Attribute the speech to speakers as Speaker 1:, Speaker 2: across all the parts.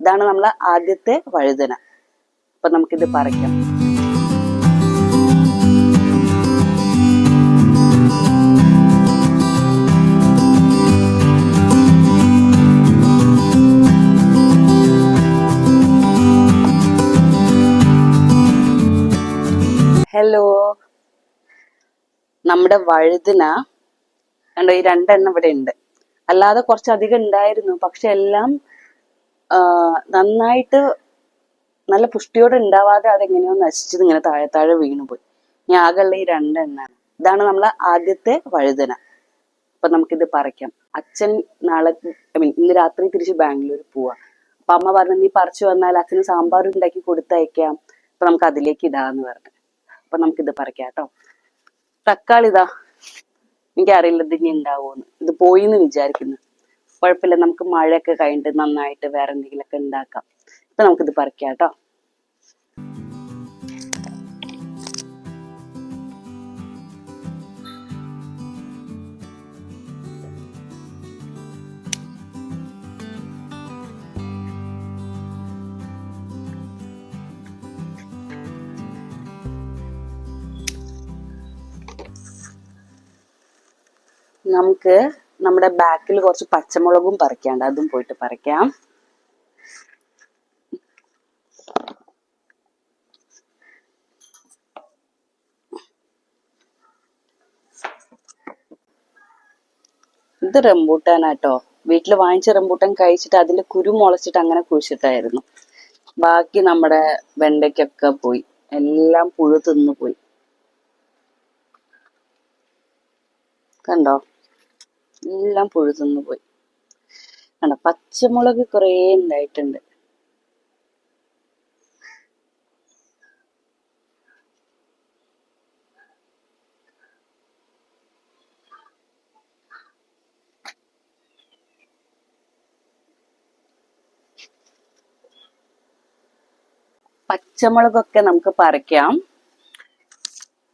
Speaker 1: ഇതാണ് നമ്മളെ ആദ്യത്തെ വഴുതന. അപ്പൊ നമുക്കിത് പറിക്കാം. ഹലോ, നമ്മുടെ വഴുതന കണ്ടോ, ഈ രണ്ടെണ്ണം ഇവിടെ ഉണ്ട്. അല്ലാതെ കുറച്ചധികം ഉണ്ടായിരുന്നു, പക്ഷെ എല്ലാം നന്നായിട്ട് നല്ല പുഷ്ടിയോടെ ഉണ്ടാവാതെ അതെങ്ങനെയോ നശിച്ചത് ഇങ്ങനെ താഴെ താഴെ വീണുപോയി. ഇനി ആകെയുള്ള ഈ രണ്ടെണ്ണാണ്. ഇതാണ് നമ്മളെ ആദ്യത്തെ വഴുതന. അപ്പൊ നമുക്കിത് പറിക്കാം. അച്ഛൻ നാളെ ഇന്ന് രാത്രി തിരിച്ച് ബാംഗ്ലൂർ പോവാ. അപ്പൊ അമ്മ പറഞ്ഞു, നീ പറിച്ചു വന്നാൽ അച്ഛന് സാമ്പാർ ഉണ്ടാക്കി കൊടുത്തയക്കാം, അപ്പൊ നമുക്ക് അതിലേക്ക് ഇടാന്ന് പറഞ്ഞു. അപ്പൊ നമുക്കിത് പറിക്കാം കേട്ടോ. തക്കാളി ഇതാ, എനിക്കറിയില്ല ഇത് ഇനി ഉണ്ടാവുമെന്ന്. ഇത് പോയിന്ന് വിചാരിക്കുന്നു. കുഴപ്പമില്ല, നമുക്ക് മഴയൊക്കെ കഴിഞ്ഞിട്ട് നന്നായിട്ട് വേറെ എന്തെങ്കിലുമൊക്കെ ഉണ്ടാക്കാം. അപ്പൊ നമുക്കിത് പറിക്കാം കേട്ടോ. നമുക്ക് നമ്മുടെ ബാക്കിൽ കുറച്ച് പച്ചമുളകും പറിക്കാണ്ട്, അതും പോയിട്ട് പറിക്കാം. ഇത് റംബൂട്ടാനാട്ടോ. വീട്ടിൽ വാങ്ങിച്ച റംബൂട്ടാൻ കഴിച്ചിട്ട് അതിന്റെ കുരു മുളച്ചിട്ട് അങ്ങനെ കുഴിച്ചിട്ടായിരുന്നു. ബാക്കി നമ്മുടെ വെണ്ടയ്ക്കൊക്കെ പോയി, എല്ലാം പുഴു തിന്നു പോയി. കണ്ടോ, എല്ലാം പുഴു തിന്നു പോയി. കണ്ടോ, പച്ചമുളക് കുറേ ഉണ്ടായിട്ടുണ്ട്. പച്ചമുളകൊക്കെ നമുക്ക് പറിക്കാം,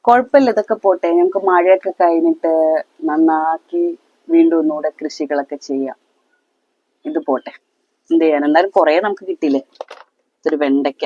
Speaker 1: കുഴപ്പമില്ല. ഇതൊക്കെ പോട്ടെ, നമുക്ക് മഴയൊക്കെ കഴിഞ്ഞിട്ട് നന്നാക്കി വീണ്ടും ഒന്നുകൂടെ കൃഷികളൊക്കെ ചെയ്യാം. ഇത് പോട്ടെ, എന്ത് ചെയ്യാൻ, എന്തായാലും കുറെ നമുക്ക് കിട്ടിയില്ലേ. ഇതൊരു വെണ്ടയ്ക്ക.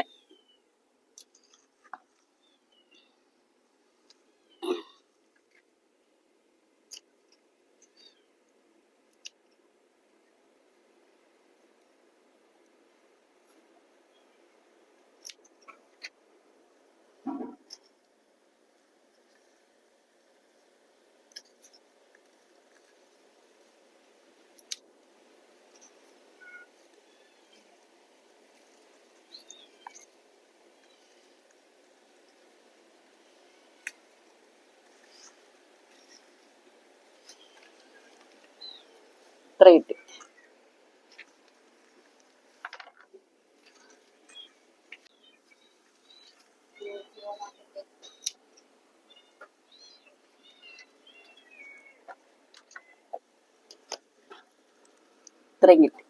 Speaker 1: ഇത്ര കിട്ടി. ഇത്രയും കിട്ടി.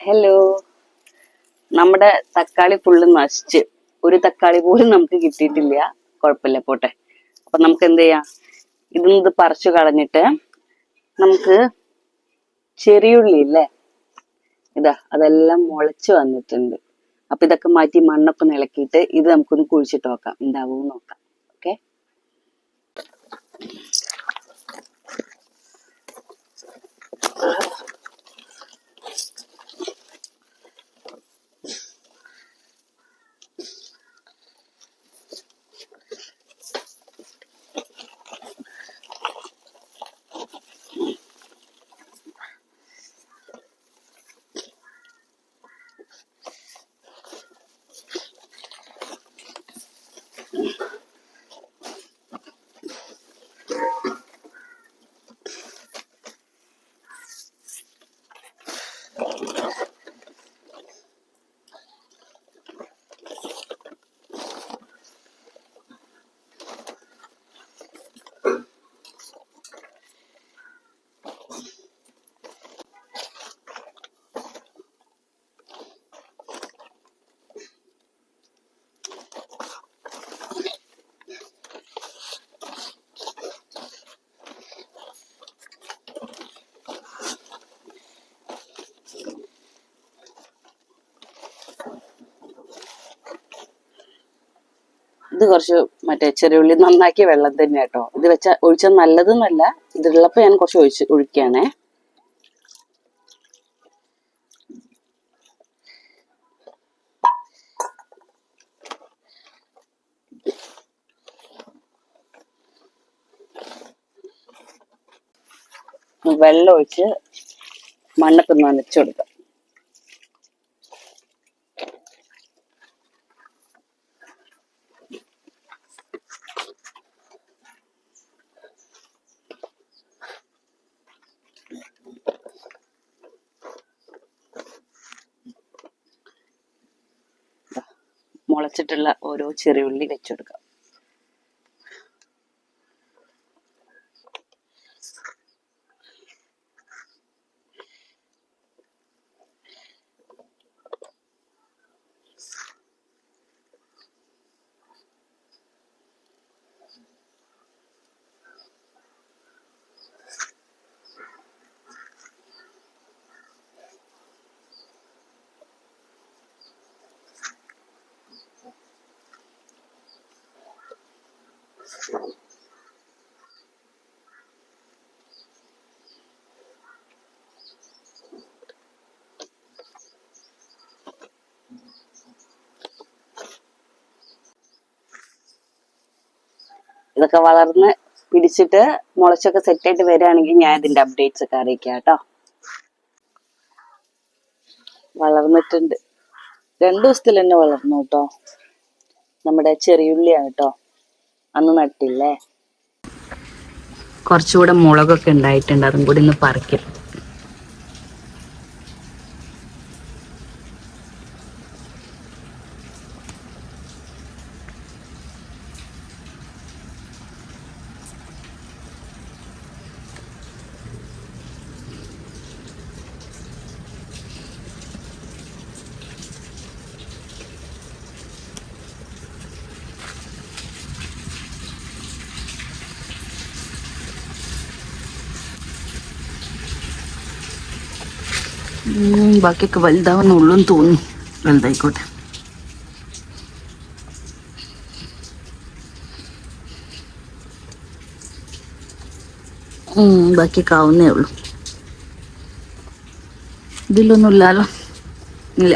Speaker 1: ഹലോ, നമ്മുടെ തക്കാളി ഫുള്ള് നശിച്ച്, ഒരു തക്കാളി പോലും നമുക്ക് കിട്ടിയിട്ടില്ല. കുഴപ്പമില്ല, പോട്ടെ. അപ്പൊ നമുക്ക് എന്ത് ചെയ്യാം, ഇത് പറിച്ചു കളഞ്ഞിട്ട് നമുക്ക് ചെറിയുള്ളി ഇല്ലേ, ഇതാ അതെല്ലാം മുളച്ചു വന്നിട്ടുണ്ട്. അപ്പൊ ഇതൊക്കെ മാറ്റി മണ്ണൊക്കെ നിളക്കിയിട്ട് ഇത് നമുക്കൊന്ന് കുഴിച്ചിട്ട് നോക്കാം, ഉണ്ടാവും നോക്കാം. ഓക്കെ, ഇത് കുറച്ച് മറ്റേ ചെറിയുള്ളി നന്നാക്കിയ വെള്ളം തന്നെ കേട്ടോ. ഇത് ഒഴിച്ചാൽ നല്ലതെന്നല്ല, ഇതുള്ളപ്പോ ഞാൻ കുറച്ച് ഒഴിക്കുകയാണേ. വെള്ളം ഒഴിച്ച് മണ്ണൊക്കെ നനച്ചു കൊടുക്കാം. മുളച്ചിട്ടുള്ള ഓരോ ചെറിയുള്ളി വെച്ചെടുക്കാം. ഇതൊക്കെ വളർന്ന് പിടിച്ചിട്ട് മുളച്ചൊക്കെ സെറ്റായിട്ട് വരികയാണെങ്കിൽ ഞാൻ ഇതിന്റെ അപ്ഡേറ്റ്സ് ഒക്കെ അറിയിക്കാം കേട്ടോ. വളർന്നിട്ടുണ്ട്, 2 ദിവസത്തിൽ തന്നെ വളർന്നു കേട്ടോ. നമ്മുടെ ചെറിയുള്ളിയാണ് കേട്ടോ, അന്ന് നട്ടില്ലേ. കുറച്ചുകൂടെ മുളകൊക്കെ ഉണ്ടായിട്ടുണ്ട്, അതും കൂടി ഒന്ന് പറിക്കാം. ബാക്കിയൊക്കെ വലുതാവുന്നുള്ളൂ എന്ന് തോന്നുന്നു. വലുതായിക്കോട്ടെ. ബാക്കിയൊക്കെ ആവുന്നേ ഉള്ളൂ. ഇതിലൊന്നും ഇല്ലല്ലോ, ഇല്ല.